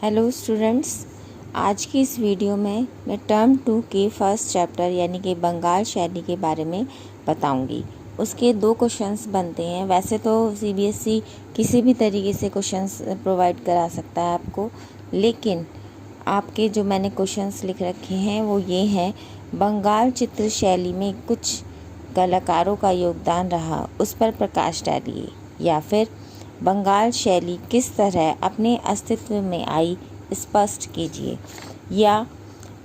Hello students, आज की इस वीडियो में मैं टर्म 2 के फर्स्ट चैप्टर यानी कि बंगाल शैली के बारे में बताऊंगी। उसके 2 क्वेश्चंस बनते हैं। वैसे तो सीबीएसई किसी भी तरीके से क्वेश्चंस प्रोवाइड करा सकता है आपको, लेकिन आपके जो मैंने क्वेश्चंस लिख रखे हैं वो ये हैं: बंगाल चित्र शैली में कुछ कलाकारों का योगदान रहा, उस पर प्रकाश डालिए। या फिर बंगाल शैली किस तरह अपने अस्तित्व में आई, स्पष्ट कीजिए। या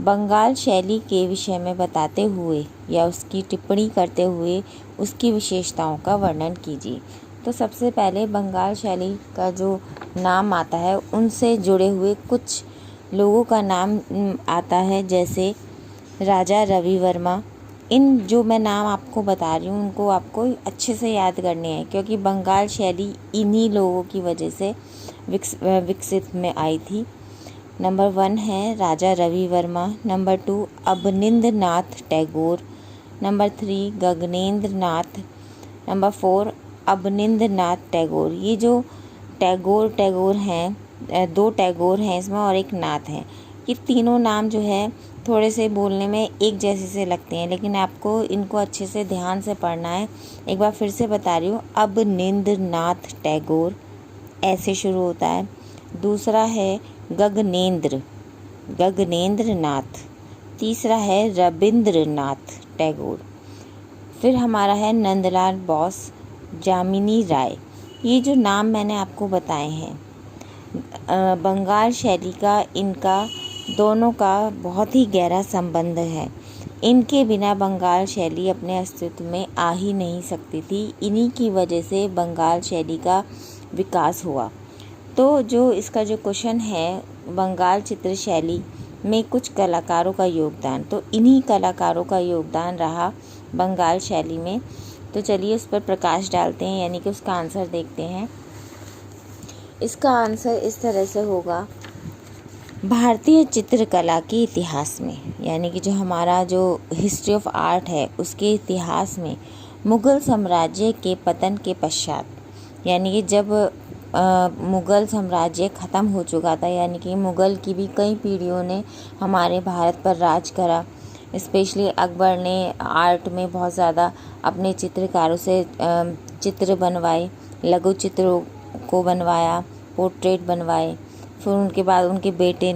बंगाल शैली के विषय में बताते हुए या उसकी टिप्पणी करते हुए उसकी विशेषताओं का वर्णन कीजिए। तो सबसे पहले बंगाल शैली का जो नाम आता है उनसे जुड़े हुए कुछ लोगों का नाम आता है, जैसे राजा रवि वर्मा। इन जो मैं नाम आपको बता रही हूँ उनको आपको अच्छे से याद करने हैं, क्योंकि बंगाल शैली इन्हीं लोगों की वजह से विकसित में आई थी। नंबर 1 है राजा रवि वर्मा। नंबर 2 अवनिंद्र नाथ टैगोर। नंबर 3 गगनेंद्र नाथ। नंबर 4 अवनिंद्र नाथ टैगोर। ये जो टैगोर हैं, 2 टैगोर हैं इसमें और एक नाथ है। ये तीनों नाम जो है थोड़े से बोलने में एक जैसे से लगते हैं, लेकिन आपको इनको अच्छे से ध्यान से पढ़ना है। एक बार फिर से बता रही हूँ, अवनिंद्र नाथ टैगोर ऐसे शुरू होता है। दूसरा है गगनेंद्र नाथ। तीसरा है रविंद्रनाथ टैगोर। फिर हमारा है नंदलाल बोस, जामिनी राय। ये जो नाम मैंने आपको बताए हैं, बंगाल शैली का इनका दोनों का बहुत ही गहरा संबंध है। इनके बिना बंगाल शैली अपने अस्तित्व में आ ही नहीं सकती थी। इन्हीं की वजह से बंगाल शैली का विकास हुआ। तो जो इसका जो क्वेश्चन है, बंगाल चित्र शैली में कुछ कलाकारों का योगदान, तो इन्हीं कलाकारों का योगदान रहा बंगाल शैली में। तो चलिए उस पर प्रकाश डालते हैं, यानी कि उसका आंसर देखते हैं। इसका आंसर इस तरह से होगा: भारतीय चित्रकला के इतिहास में, यानी कि जो हमारा जो हिस्ट्री ऑफ आर्ट है उसके इतिहास में, मुग़ल साम्राज्य के पतन के पश्चात, यानी कि जब मुग़ल साम्राज्य ख़त्म हो चुका था, यानी कि मुग़ल की भी कई पीढ़ियों ने हमारे भारत पर राज करा। स्पेशली अकबर ने आर्ट में बहुत ज़्यादा अपने चित्रकारों से चित्र बनवाए, लघु चित्रों को बनवाया, पोर्ट्रेट बनवाए। फिर उनके बाद उनके बेटे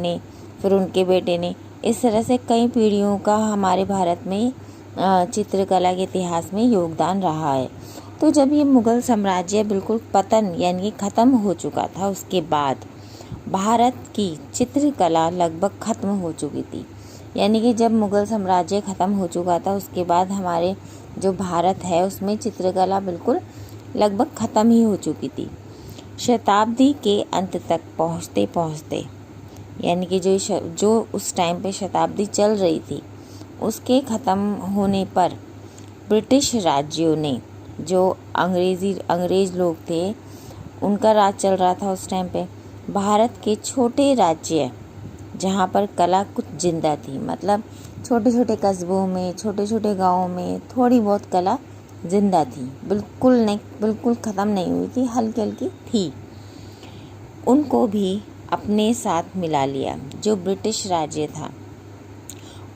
ने इस तरह से कई पीढ़ियों का हमारे भारत में चित्रकला के इतिहास में योगदान रहा है। तो जब ये मुग़ल साम्राज्य बिल्कुल पतन यानी कि ख़त्म हो चुका था, उसके बाद भारत की चित्रकला लगभग ख़त्म हो चुकी थी। यानी कि जब मुग़ल साम्राज्य ख़त्म हो चुका था उसके बाद हमारे जो भारत है उसमें चित्रकला बिल्कुल लगभग ख़त्म ही हो चुकी थी। शताब्दी के अंत तक पहुँचते यानी कि जो उस टाइम पे शताब्दी चल रही थी, उसके ख़त्म होने पर ब्रिटिश राज्यों ने, जो अंग्रेज़ लोग थे, उनका राज चल रहा था उस टाइम पे, भारत के छोटे राज्य जहाँ पर कला कुछ जिंदा थी, मतलब छोटे छोटे कस्बों में, छोटे छोटे गाँवों में थोड़ी बहुत कला जिंदा थी, बिल्कुल ख़त्म नहीं हुई थी, हल्की हल्की थी, उनको भी अपने साथ मिला लिया। जो ब्रिटिश राज्य था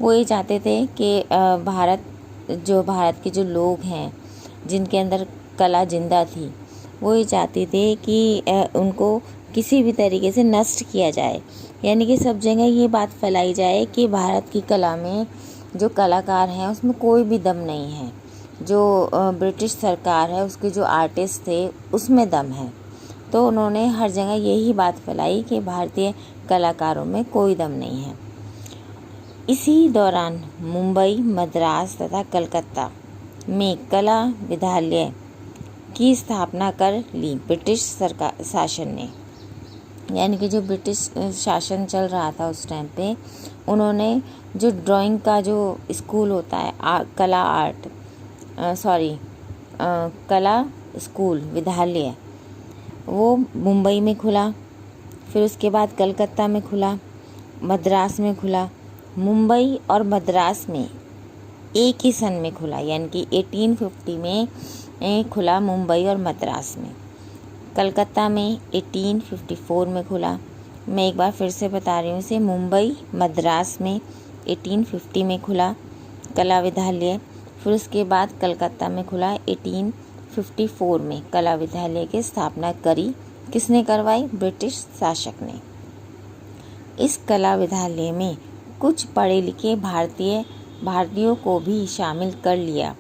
वो ये चाहते थे कि भारत के जो लोग हैं जिनके अंदर कला जिंदा थी, वो ये चाहते थे कि उनको किसी भी तरीके से नष्ट किया जाए। यानी कि सब जगह ये बात फैलाई जाए कि भारत की कला में जो कलाकार हैं उसमें कोई भी दम नहीं है, जो ब्रिटिश सरकार है उसके जो आर्टिस्ट थे उसमें दम है। तो उन्होंने हर जगह यही बात फैलाई कि भारतीय कलाकारों में कोई दम नहीं है। इसी दौरान मुंबई, मद्रास तथा कलकत्ता में कला विद्यालय की स्थापना कर ली ब्रिटिश शासन ने। यानी कि जो ब्रिटिश शासन चल रहा था उस टाइम पे, उन्होंने जो ड्राइंग का जो स्कूल होता है, कला स्कूल विद्यालय, वो मुंबई में खुला। फिर उसके बाद कलकत्ता में खुला, मद्रास में खुला। मुंबई और मद्रास में एक ही सन में खुला, यानी कि 1850 में खुला मुंबई और मद्रास में। कलकत्ता में 1854 में खुला। मैं एक बार फिर से बता रही हूँ इसे। मुंबई, मद्रास में 1850 में खुला कला विद्यालय। फिर उसके बाद कलकत्ता में खुला 1854 में। कला विद्यालय की स्थापना करी किसने करवाई? ब्रिटिश शासक ने। इस कला विद्यालय में कुछ पढ़े लिखे भारतीयों को भी शामिल कर लिया।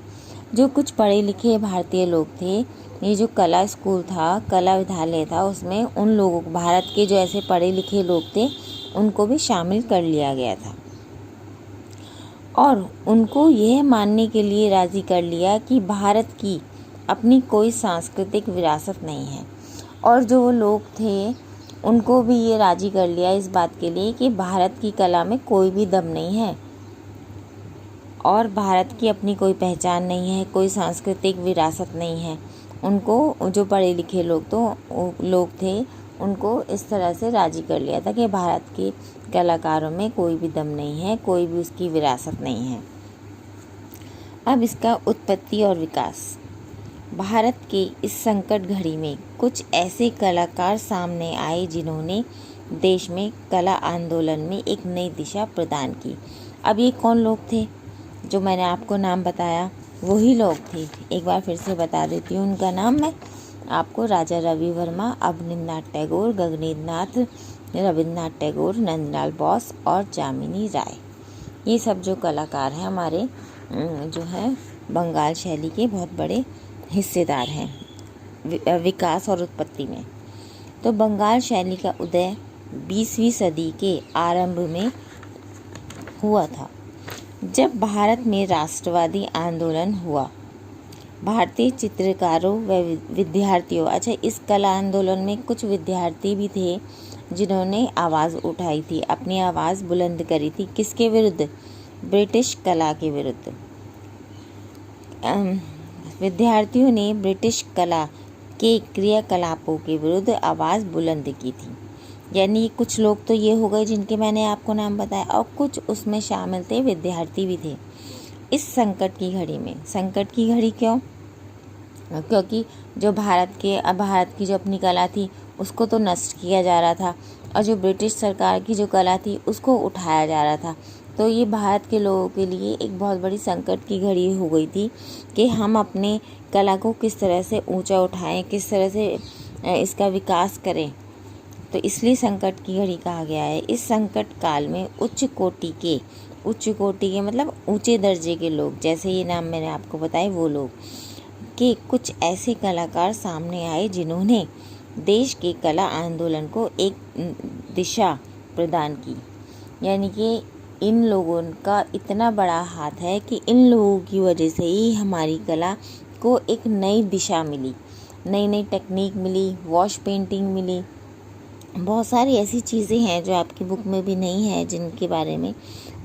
जो कुछ पढ़े लिखे भारतीय लोग थे, ये जो कला स्कूल था, कला विद्यालय था, उसमें उन लोगों, भारत के जो ऐसे पढ़े लिखे लोग थे, उनको भी शामिल कर लिया गया था और उनको यह मानने के लिए राज़ी कर लिया कि भारत की अपनी कोई सांस्कृतिक विरासत नहीं है। और जो वो लोग थे उनको भी ये राज़ी कर लिया इस बात के लिए कि भारत की कला में कोई भी दम नहीं है और भारत की अपनी कोई पहचान नहीं है, कोई सांस्कृतिक विरासत नहीं है। उनको, जो पढ़े लिखे लोग थे, उनको इस तरह से राज़ी कर लिया था कि भारत के कलाकारों में कोई भी दम नहीं है, कोई भी उसकी विरासत नहीं है। अब इसका उत्पत्ति और विकास। भारत के इस संकट घड़ी में कुछ ऐसे कलाकार सामने आए जिन्होंने देश में कला आंदोलन में एक नई दिशा प्रदान की। अब ये कौन लोग थे? जो मैंने आपको नाम बताया वही लोग थे। एक बार फिर से बता देती हूँ उनका नाम मैं आपको। राजा रवि वर्मा, अवनींद्रनाथ टैगोर, गगनेंद्रनाथ, रविन्द्रनाथ टैगोर, नंदलाल बोस और जामिनी राय। ये सब जो कलाकार हैं हमारे जो है बंगाल शैली के बहुत बड़े हिस्सेदार हैं विकास और उत्पत्ति में। तो बंगाल शैली का उदय 20वीं सदी के आरंभ में हुआ था, जब भारत में राष्ट्रवादी आंदोलन हुआ। भारतीय चित्रकारों व विद्यार्थियों, अच्छा, इस कला आंदोलन में कुछ विद्यार्थी भी थे जिन्होंने आवाज़ उठाई थी, अपनी आवाज़ बुलंद करी थी। किसके विरुद्ध? ब्रिटिश कला के विरुद्ध। विद्यार्थियों ने ब्रिटिश कला के क्रियाकलापों के विरुद्ध आवाज़ बुलंद की थी। यानी कुछ लोग तो ये हो गए जिनके मैंने आपको नाम बताया, और कुछ उसमें शामिल थे, विद्यार्थी भी थे। इस संकट की घड़ी में, संकट की घड़ी क्यों? क्योंकि जो भारत की जो अपनी कला थी उसको तो नष्ट किया जा रहा था और जो ब्रिटिश सरकार की जो कला थी उसको उठाया जा रहा था। तो ये भारत के लोगों के लिए एक बहुत बड़ी संकट की घड़ी हो गई थी कि हम अपने कला को किस तरह से ऊंचा उठाएं, किस तरह से इसका विकास करें। तो इसलिए संकट की घड़ी कहा गया है। इस संकट काल में उच्च कोटि के मतलब ऊंचे दर्जे के लोग, जैसे ये नाम मैंने आपको बताए वो लोग, के कुछ ऐसे कलाकार सामने आए जिन्होंने देश के कला आंदोलन को एक दिशा प्रदान की। यानी कि इन लोगों का इतना बड़ा हाथ है कि इन लोगों की वजह से ही हमारी कला को एक नई दिशा मिली, नई टेक्निक मिली, वॉश पेंटिंग मिली। बहुत सारी ऐसी चीज़ें हैं जो आपकी बुक में भी नहीं है, जिनके बारे में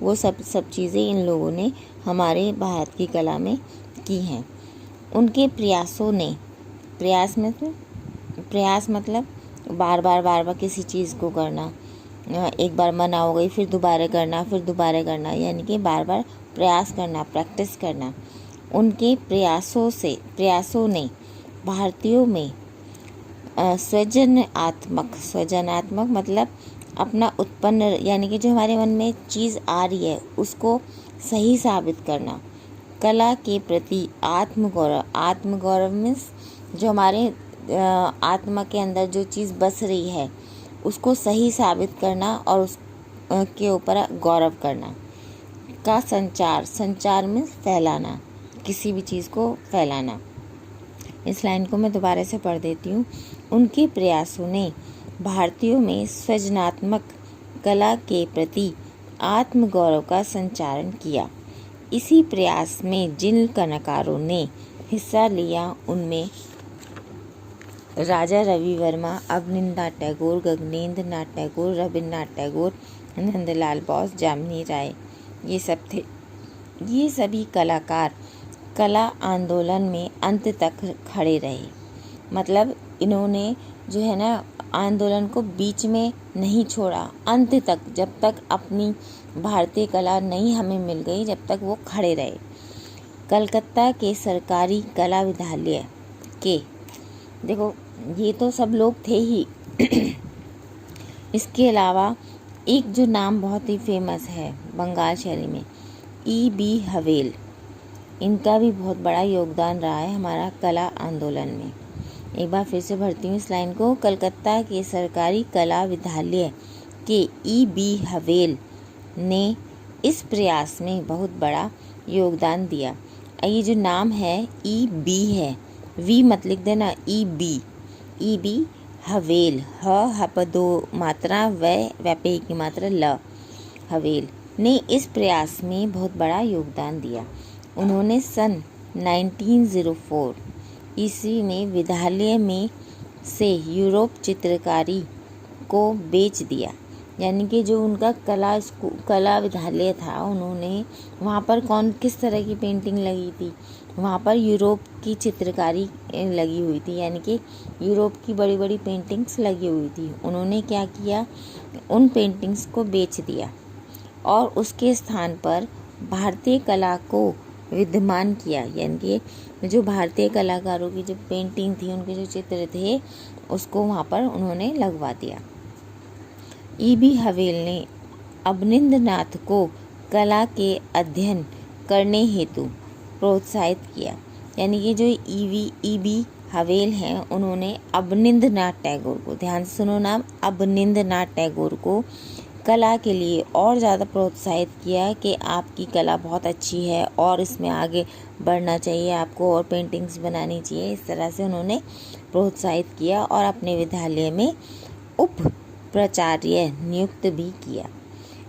वो सब चीज़ें इन लोगों ने हमारे भारत की कला में की हैं। उनके प्रयासों ने, प्रयास मतलब बार बार किसी चीज़ को करना, एक बार मना हो गई फिर दोबारा करना, यानी कि बार बार प्रयास करना, प्रैक्टिस करना। उनके प्रयासों ने भारतीयों में सृजनात्मक मतलब अपना उत्पन्न, यानी कि जो हमारे मन में चीज़ आ रही है उसको सही साबित करना। कला के प्रति आत्मगौरव मीन्स जो हमारे आत्मा के अंदर जो चीज़ बस रही है उसको सही साबित करना और उस के ऊपर गौरव करना। का संचार मीन्स फैलाना, किसी भी चीज़ को फैलाना। इस लाइन को मैं दोबारा से पढ़ देती हूँ। उनके प्रयासों ने भारतीयों में सृजनात्मक कला के प्रति आत्मगौरव का संचारण किया। इसी प्रयास में जिन कलाकारों ने हिस्सा लिया उनमें राजा रवि वर्मा, अवनींद्रनाथ टैगोर, गगनेंद्रनाथ टैगोर, रविन्द्रनाथ टैगोर, नंदलाल बोस, जामिनी राय, ये सब थे। ये सभी कलाकार कला आंदोलन में अंत तक खड़े रहे। मतलब इन्होंने जो है ना आंदोलन को बीच में नहीं छोड़ा, अंत तक, जब तक अपनी भारतीय कला नहीं हमें मिल गई, जब तक वो खड़े रहे। कलकत्ता के सरकारी कला विद्यालय के, देखो ये तो सब लोग थे ही इसके अलावा एक जो नाम बहुत ही फेमस है बंगाल शैली में, E.B. हवेल, इनका भी बहुत बड़ा योगदान रहा है हमारा कला आंदोलन में। एक बार फिर से भरती हूँ इस लाइन को। कलकत्ता के सरकारी कला विद्यालय के E.B. हवेल ने इस प्रयास में बहुत बड़ा योगदान दिया। ये जो नाम है E.B. है, वी मत लिख देना, E.B. हवेल, ह पर दो मात्रा, वैपे की मात्रा ल, हवेल ने इस प्रयास में बहुत बड़ा योगदान दिया। उन्होंने सन 1904 ईस्वी में विद्यालय में से यूरोप चित्रकारी को बेच दिया। यानी कि जो उनका कला विद्यालय था, उन्होंने वहाँ पर किस तरह की पेंटिंग लगी थी, वहाँ पर यूरोप की चित्रकारी लगी हुई थी, यानी कि यूरोप की बड़ी बड़ी पेंटिंग्स लगी हुई थी। उन्होंने क्या किया, उन पेंटिंग्स को बेच दिया और उसके स्थान पर भारतीय कला को विद्यमान किया। यानी कि जो भारतीय कलाकारों की जो पेंटिंग थी, उनके जो चित्र थे, उसको वहाँ पर उन्होंने लगवा दिया। E.B. हवेल ने अवनिंद्रनाथ को कला के अध्ययन करने हेतु प्रोत्साहित किया। यानी कि जो E.B. हवेल हैं, उन्होंने अवनिंद्रनाथ टैगोर को, ध्यान से सुनो नाम, अवनिंद्रनाथ टैगोर को कला के लिए और ज़्यादा प्रोत्साहित किया कि आपकी कला बहुत अच्छी है और इसमें आगे बढ़ना चाहिए, आपको और पेंटिंग्स बनानी चाहिए। इस तरह से उन्होंने प्रोत्साहित किया और अपने विद्यालय में उप प्राचार्य नियुक्त भी किया।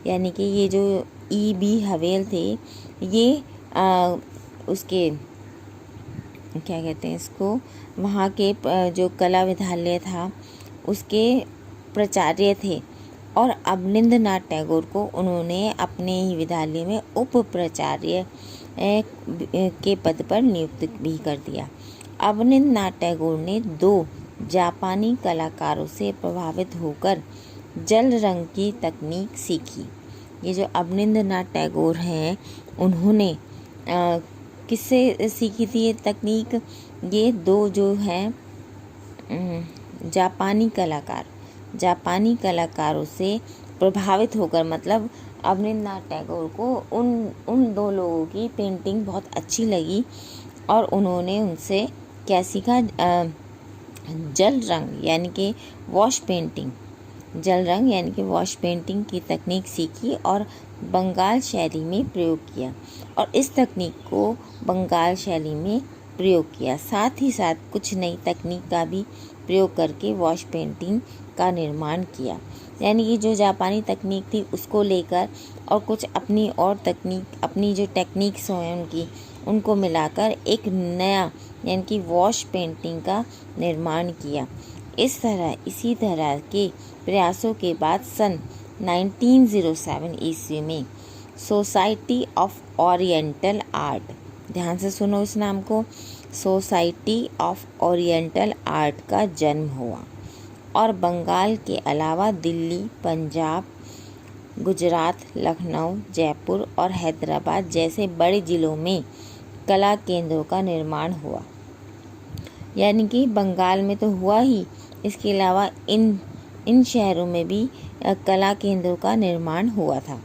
यानी कि ये जो E.B. हवेल थे, ये उसके क्या कहते हैं इसको, वहाँ के जो कला विद्यालय था उसके प्राचार्य थे और अवनिंद्रनाथ टैगोर को उन्होंने अपने ही विद्यालय में उप प्राचार्य के पद पर नियुक्त भी कर दिया। अवनिंद्रनाथ टैगोर ने 2 जापानी कलाकारों से प्रभावित होकर जल रंग की तकनीक सीखी। ये जो अवनिंद्रनाथ टैगोर हैं, उन्होंने किससे सीखी थी ये तकनीक? ये 2 जो हैं जापानी कलाकारों से प्रभावित होकर, मतलब अवनिंद्रनाथ टैगोर को उन 2 लोगों की पेंटिंग बहुत अच्छी लगी और उन्होंने उनसे क्या सीखा, जल रंग यानी कि वॉश पेंटिंग की तकनीक सीखी और बंगाल शैली में प्रयोग किया और इस तकनीक को बंगाल शैली में प्रयोग किया। साथ ही साथ कुछ नई तकनीक का भी प्रयोग करके वॉश पेंटिंग का निर्माण किया। यानी कि जो जापानी तकनीक थी उसको लेकर और कुछ अपनी और तकनीक, अपनी जो टेक्निक्स हैं उनको मिलाकर एक नया यानी कि वॉश पेंटिंग का निर्माण किया। इसी तरह के प्रयासों के बाद सन 1907 ईस्वी में सोसाइटी ऑफ ओरिएंटल आर्ट, ध्यान से सुनो इस नाम को, सोसाइटी ऑफ ओरिएंटल आर्ट का जन्म हुआ और बंगाल के अलावा दिल्ली, पंजाब, गुजरात, लखनऊ, जयपुर और हैदराबाद जैसे बड़े ज़िलों में कला केंद्रों का निर्माण हुआ। यानी कि बंगाल में तो हुआ ही, इसके अलावा इन शहरों में भी कला केंद्रों का निर्माण हुआ था।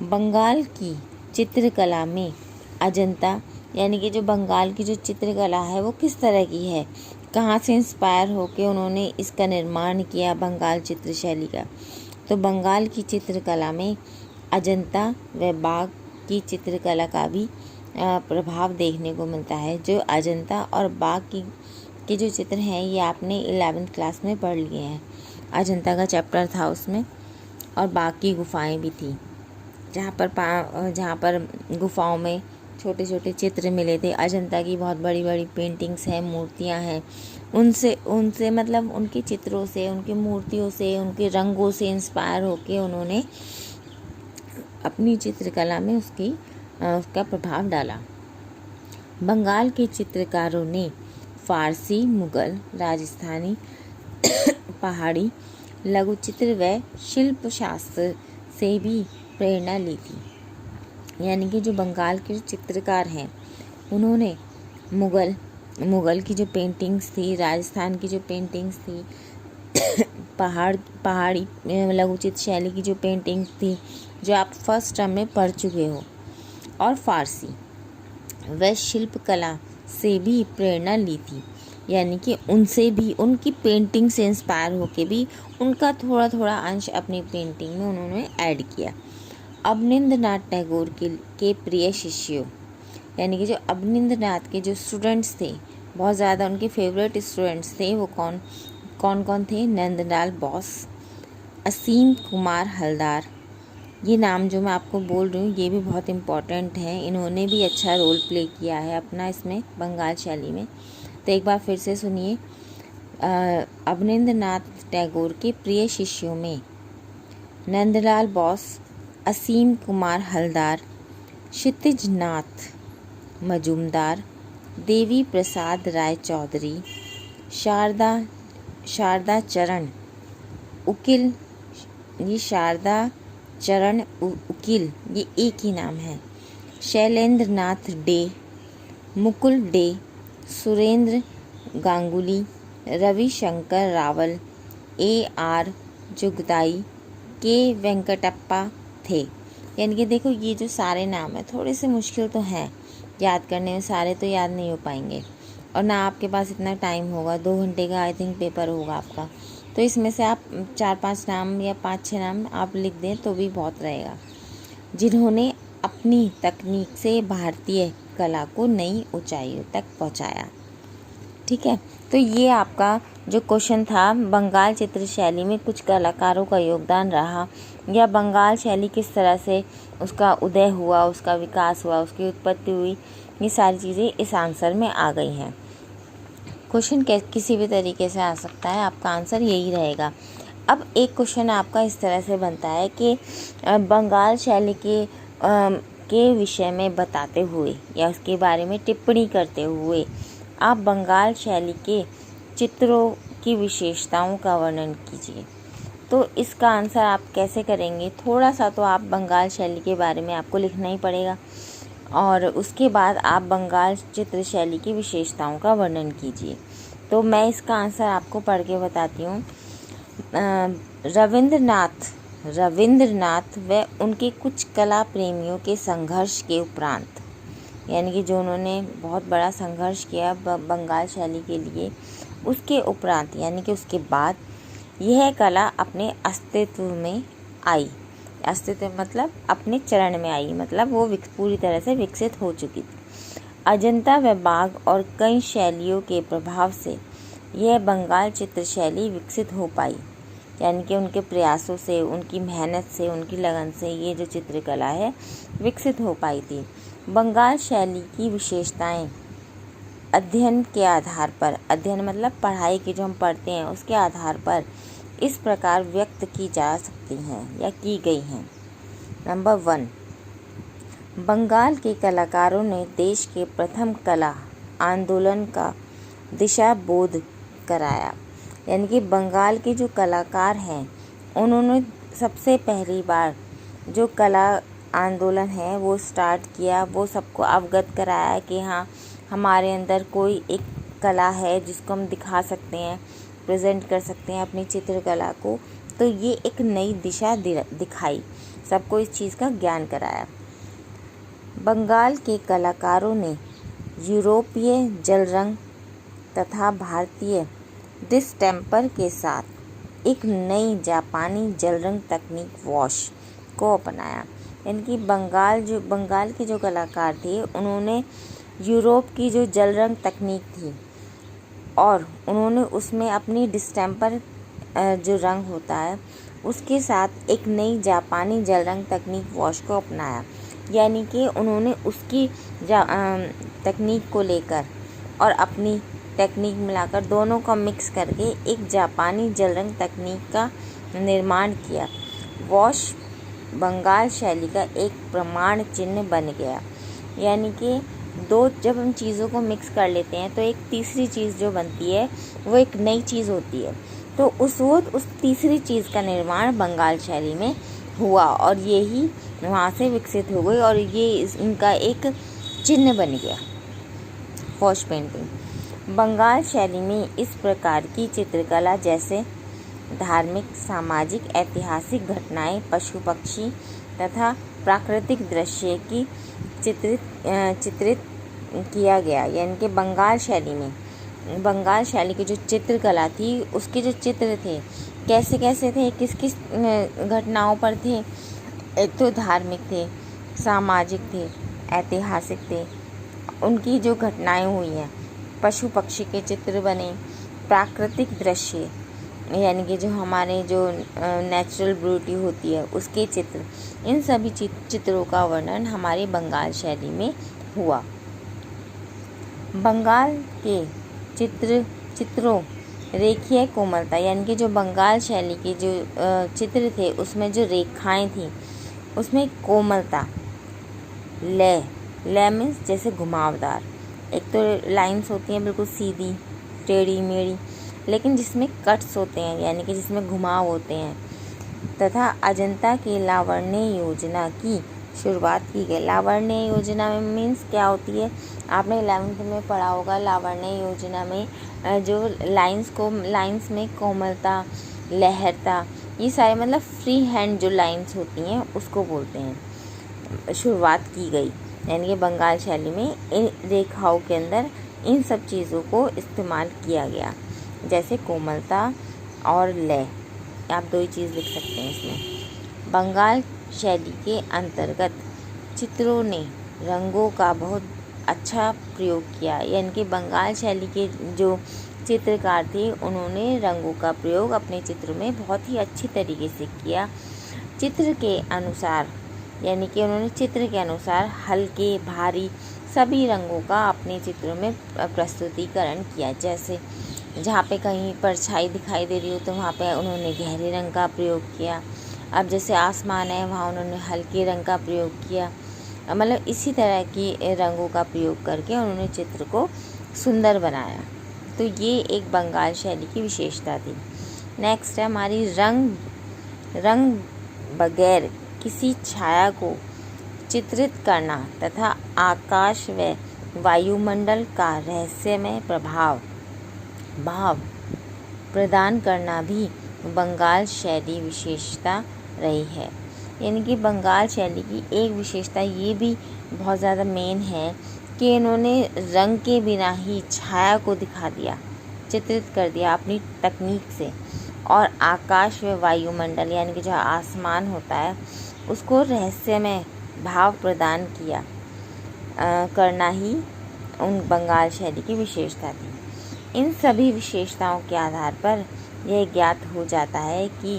बंगाल की चित्रकला में अजंता, यानी कि जो बंगाल की जो चित्रकला है वो किस तरह की है, कहाँ से इंस्पायर होकर उन्होंने इसका निर्माण किया बंगाल चित्र शैली का। तो बंगाल की चित्रकला में अजंता व बाघ की चित्रकला का भी प्रभाव देखने को मिलता है। जो अजंता और बाघ के जो चित्र हैं ये आपने 11th क्लास में पढ़ लिए हैं। अजंता का चैप्टर था उसमें, और बाघ की गुफाएं भी थी जहाँ पर गुफाओं में छोटे छोटे चित्र मिले थे। अजंता की बहुत बड़ी बड़ी पेंटिंग्स हैं, मूर्तियाँ हैं, उनसे मतलब उनके चित्रों से, उनकी मूर्तियों से, उनके रंगों से इंस्पायर होके उन्होंने अपनी चित्रकला में उसका प्रभाव डाला। बंगाल के चित्रकारों ने फारसी, मुगल, राजस्थानी, पहाड़ी लघु चित्र व शिल्प शास्त्र से भी प्रेरणा ली थी। यानी कि जो बंगाल के चित्रकार हैं उन्होंने मुगल की जो पेंटिंग्स थी, राजस्थान की जो पेंटिंग्स थी, पहाड़ी लघुचित्र शैली की जो पेंटिंग थी जो आप फर्स्ट टर्म में पढ़ चुके हो, और फारसी। वह शिल्पकला से भी प्रेरणा ली थी, यानी कि उनसे भी, उनकी पेंटिंग से इंस्पायर होके भी उनका थोड़ा थोड़ा अंश अपनी पेंटिंग में उन्होंने ऐड किया। अवनींद्रनाथ टैगोर के प्रिय शिष्यों, यानी कि जो अवनींद्रनाथ के जो स्टूडेंट्स थे, बहुत ज़्यादा उनके फेवरेट स्टूडेंट्स थे, वो कौन कौन थे? नंदलाल बोस, असीम कुमार हलदार। ये नाम जो मैं आपको बोल रही हूँ ये भी बहुत इम्पोर्टेंट है, इन्होंने भी अच्छा रोल प्ले किया है अपना इसमें बंगाल शैली में। तो एक बार फिर से सुनिए। अवनींद्रनाथ टैगोर के प्रिय शिष्यों में नंदलाल बोस, असीम कुमार हलदार, क्षितिज नाथ मजूमदार, देवी प्रसाद राय चौधरी, शारदा चरण उकिल, ये शारदा चरण उकिल ये एक ही नाम है, शैलेंद्र नाथ डे, मुकुल डे, सुरेंद्र गांगुली, रविशंकर रावल, AR जुगदाई, के वेंकटप्पा थे। यानी कि देखो ये जो सारे नाम है थोड़े से मुश्किल तो हैं याद करने में, सारे तो याद नहीं हो पाएंगे और ना आपके पास इतना टाइम होगा, 2 घंटे का आई थिंक पेपर होगा आपका। तो इसमें से आप 4-5 नाम या 5-6 नाम आप लिख दें तो भी बहुत रहेगा, जिन्होंने अपनी तकनीक से भारतीय कला को नई ऊंचाइयों तक पहुंचाया। ठीक है, तो ये आपका जो क्वेश्चन था, बंगाल चित्र शैली में कुछ कलाकारों का योगदान रहा, या बंगाल शैली किस तरह से उसका उदय हुआ, उसका विकास हुआ, उसकी उत्पत्ति हुई, ये सारी चीज़ें इस आंसर में आ गई हैं। क्वेश्चन किसी भी तरीके से आ सकता है, आपका आंसर यही रहेगा। अब एक क्वेश्चन आपका इस तरह से बनता है कि बंगाल शैली के विषय में बताते हुए या उसके बारे में टिप्पणी करते हुए आप बंगाल शैली के चित्रों की विशेषताओं का वर्णन कीजिए। तो इसका आंसर आप कैसे करेंगे? थोड़ा सा तो आप बंगाल शैली के बारे में आपको लिखना ही पड़ेगा और उसके बाद आप बंगाल चित्र शैली की विशेषताओं का वर्णन कीजिए। तो मैं इसका आंसर आपको पढ़ के बताती हूँ। रविंद्रनाथ व उनके कुछ कला प्रेमियों के संघर्ष के उपरांत, यानी कि जो उन्होंने बहुत बड़ा संघर्ष किया बंगाल शैली के लिए, उसके उपरांत यानी कि उसके बाद यह कला अपने अस्तित्व में आई। अस्तित्व मतलब अपने चरण में आई, मतलब वो पूरी तरह से विकसित हो चुकी थी। अजंता व बाघ और कई शैलियों के प्रभाव से यह बंगाल चित्र शैली विकसित हो पाई, यानी कि उनके प्रयासों से, उनकी मेहनत से, उनकी लगन से ये जो चित्रकला है विकसित हो पाई थी। बंगाल शैली की विशेषताएं अध्ययन के आधार पर, अध्ययन मतलब पढ़ाई की जो हम पढ़ते हैं उसके आधार पर इस प्रकार व्यक्त की जा सकती हैं या की गई हैं। नंबर 1, बंगाल के कलाकारों ने देश के प्रथम कला आंदोलन का दिशा बोध कराया, यानी कि बंगाल के जो कलाकार हैं उन्होंने सबसे पहली बार जो कला आंदोलन है वो स्टार्ट किया, वो सबको अवगत कराया कि हाँ हमारे अंदर कोई एक कला है जिसको हम दिखा सकते हैं, प्रेजेंट कर सकते हैं अपनी चित्रकला को। तो ये एक नई दिशा दिखाई, सबको इस चीज़ का ज्ञान कराया। बंगाल के कलाकारों ने यूरोपीय जल रंग तथा भारतीय डिस्टेम्पर के साथ एक नई जापानी जल रंग तकनीक वॉश को अपनाया, यानी कि बंगाल के जो कलाकार थे उन्होंने यूरोप की जो जल रंग तकनीक थी और उन्होंने उसमें अपनी डिस्टेम्पर जो रंग होता है उसके साथ एक नई जापानी जल रंग तकनीक वॉश को अपनाया, यानी कि उन्होंने उसकी तकनीक को लेकर और अपनी टेक्निक मिलाकर दोनों का मिक्स करके एक जापानी जल रंग तकनीक का निर्माण किया। वॉश बंगाल शैली का एक प्रमाण चिन्ह बन गया, यानी कि जब हम चीज़ों को मिक्स कर लेते हैं तो एक तीसरी चीज़ जो बनती है वो एक नई चीज़ होती है। तो उस तीसरी चीज़ का निर्माण बंगाल शैली में हुआ और यही वहाँ से विकसित हो गई और ये इनका एक चिन्ह बन गया, वॉश पेंटिंग। बंगाल शैली में इस प्रकार की चित्रकला जैसे धार्मिक, सामाजिक, ऐतिहासिक घटनाएं, पशु पक्षी तथा प्राकृतिक दृश्य की चित्रित किया गया। यानी कि बंगाल शैली की जो चित्रकला थी, उसके जो चित्र थे कैसे कैसे थे, किस किस घटनाओं पर थे। एक तो धार्मिक थे, सामाजिक थे, ऐतिहासिक थे, उनकी जो घटनाएं हुई हैं, पशु पक्षी के चित्र बने, प्राकृतिक दृश्य यानी कि जो हमारे जो नेचुरल ब्यूटी होती है उसके चित्र, इन सभी चित्रों का वर्णन हमारे बंगाल शैली में हुआ। बंगाल के चित्रों रेखीय कोमलता यानी कि जो बंगाल शैली के जो चित्र थे उसमें जो रेखाएं थी उसमें कोमलता, लय मीन्स जैसे घुमावदार, एक तो लाइंस होती हैं बिल्कुल सीधी टेढ़ी मेढ़ी, लेकिन जिसमें कट्स होते हैं यानी कि जिसमें घुमाव होते हैं, तथा अजंता की लावण्य योजना की शुरुआत की गई। लावण्य योजना में मीन्स क्या होती है, आपने 11th में पढ़ा होगा। लावण्य योजना में जो लाइंस में कोमलता, लहरता, ये सारे मतलब फ्री हैंड जो लाइंस होती हैं उसको बोलते हैं। शुरुआत की गई यानी कि बंगाल शैली में इन रेखाओं के अंदर इन सब चीज़ों को इस्तेमाल किया गया, जैसे कोमलता और लय। आप दो ही चीज़ लिख सकते हैं इसमें। बंगाल शैली के अंतर्गत चित्रों ने रंगों का बहुत अच्छा प्रयोग किया, यानी कि बंगाल शैली के जो चित्रकार थे उन्होंने रंगों का प्रयोग अपने चित्र में बहुत ही अच्छी तरीके से किया। चित्र के अनुसार यानी कि उन्होंने चित्र के अनुसार हल्के भारी सभी रंगों का अपने चित्रों में प्रस्तुतिकरण किया। जैसे जहाँ पे कहीं परछाई दिखाई दे रही हो तो वहाँ पे उन्होंने गहरे रंग का प्रयोग किया। अब जैसे आसमान है वहाँ उन्होंने हल्के रंग का प्रयोग किया। मतलब इसी तरह की रंगों का प्रयोग करके उन्होंने चित्र को सुंदर बनाया। तो ये एक बंगाल शैली की विशेषता थी। नेक्स्ट है हमारी रंग बगैर किसी छाया को चित्रित करना तथा आकाश व वायुमंडल का रहस्यमय भाव प्रदान करना भी बंगाल शैली विशेषता रही है। यानी कि बंगाल शैली की एक विशेषता ये भी बहुत ज़्यादा मेन है कि इन्होंने रंग के बिना ही छाया को दिखा दिया, चित्रित कर दिया अपनी तकनीक से। और आकाश व वायुमंडल यानी कि जो आसमान होता है उसको रहस्यमय भाव प्रदान करना ही उन बंगाल शैली की विशेषता थी। इन सभी विशेषताओं के आधार पर यह ज्ञात हो जाता है कि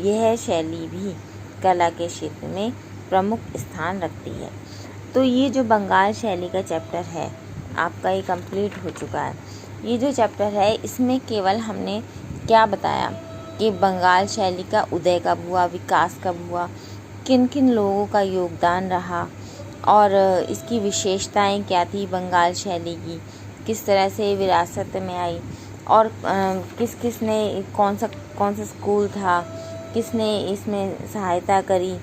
यह शैली भी कला के क्षेत्र में प्रमुख स्थान रखती है। तो ये जो बंगाल शैली का चैप्टर है आपका ये कंप्लीट हो चुका है। ये जो चैप्टर है इसमें केवल हमने क्या बताया कि बंगाल शैली का उदय कब हुआ, विकास कब हुआ, किन किन लोगों का योगदान रहा और इसकी विशेषताएं क्या थी बंगाल शैली की, किस तरह से विरासत में आई और किस ने कौन सा स्कूल था, किसने इसमें सहायता करी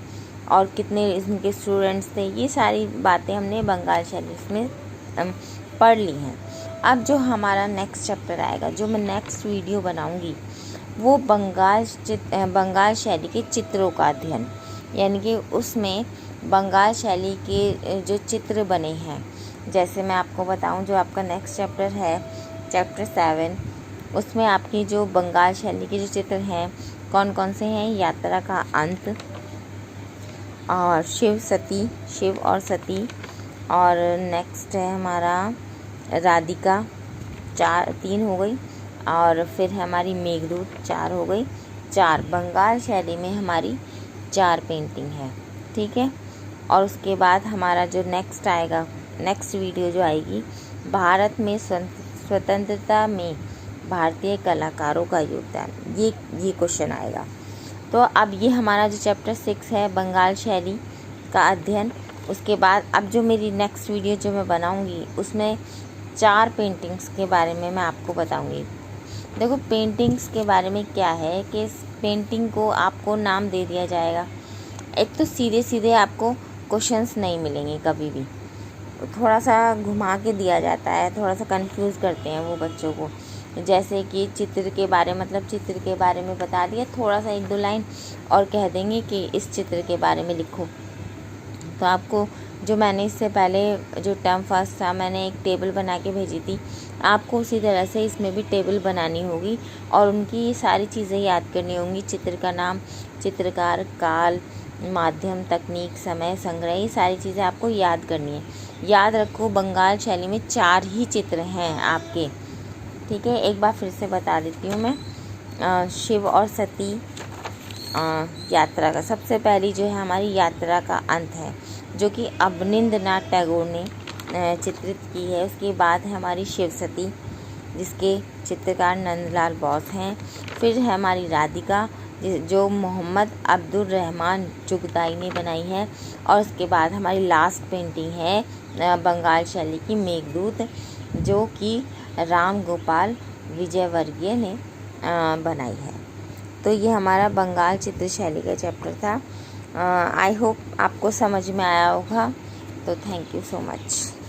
और कितने इनके स्टूडेंट्स थे। ये सारी बातें हमने बंगाल शैली में पढ़ ली हैं। अब जो हमारा नेक्स्ट चैप्टर आएगा, जो मैं नेक्स्ट वीडियो बनाऊंगी, वो बंगाल शैली के चित्रों का अध्ययन, यानी कि उसमें बंगाल शैली के जो चित्र बने हैं। जैसे मैं आपको बताऊं, जो आपका नेक्स्ट चैप्टर है चैप्टर 7, उसमें आपकी जो बंगाल शैली के जो चित्र हैं कौन कौन से हैं, यात्रा का अंत और शिव और सती, और नेक्स्ट है हमारा राधिका, 3 हो गई, और फिर है हमारी मेघदूत, 4 हो गई। 4 बंगाल शैली में हमारी 4 पेंटिंग है, ठीक है। और उसके बाद हमारा जो नेक्स्ट आएगा, नेक्स्ट वीडियो जो आएगी, भारत में स्वतंत्रता में भारतीय कलाकारों का योगदान, ये क्वेश्चन आएगा। तो अब ये हमारा जो चैप्टर 6 है बंगाल शैली का अध्ययन, उसके बाद अब जो मेरी नेक्स्ट वीडियो जो मैं बनाऊंगी उसमें 4 पेंटिंग्स के बारे में मैं आपको बताऊंगी। देखो पेंटिंग्स के बारे में क्या है कि इस पेंटिंग को आपको नाम दे दिया जाएगा। एक तो सीधे आपको क्वेश्चंस नहीं मिलेंगे कभी भी, थोड़ा सा घुमा के दिया जाता है, थोड़ा सा कंफ्यूज करते हैं वो बच्चों को। जैसे कि चित्र के बारे में बता दिया, थोड़ा सा 1-2 लाइन और कह देंगे कि इस चित्र के बारे में लिखो। तो आपको जो मैंने इससे पहले जो टर्म फर्स्ट था, मैंने एक टेबल बना के भेजी थी, आपको उसी तरह से इसमें भी टेबल बनानी होगी और उनकी सारी चीज़ें याद करनी होंगी। चित्र का नाम, चित्रकार, काल, माध्यम, तकनीक, समय, संग्रह, ये सारी चीज़ें आपको याद करनी है। याद रखो, बंगाल शैली में 4 ही चित्र हैं आपके, ठीक है। एक बार फिर से बता देती हूँ मैं। शिव और सती यात्रा का सबसे पहली जो है हमारी यात्रा का अंत है, जो कि अवनींद्रनाथ टैगोर ने चित्रित की है। उसके बाद है हमारी शिव सती, जिसके चित्रकार नंदलाल बोस हैं। फिर है हमारी राधिका, जो मोहम्मद अब्दुल रहमान जुगताई ने बनाई है। और उसके बाद हमारी लास्ट पेंटिंग है बंगाल शैली की मेघदूत, जो कि राम गोपाल विजयवर्गीय ने बनाई है। तो ये हमारा बंगाल चित्र शैली का चैप्टर था। आई होप आपको समझ में आया होगा। तो थैंक यू सो मच।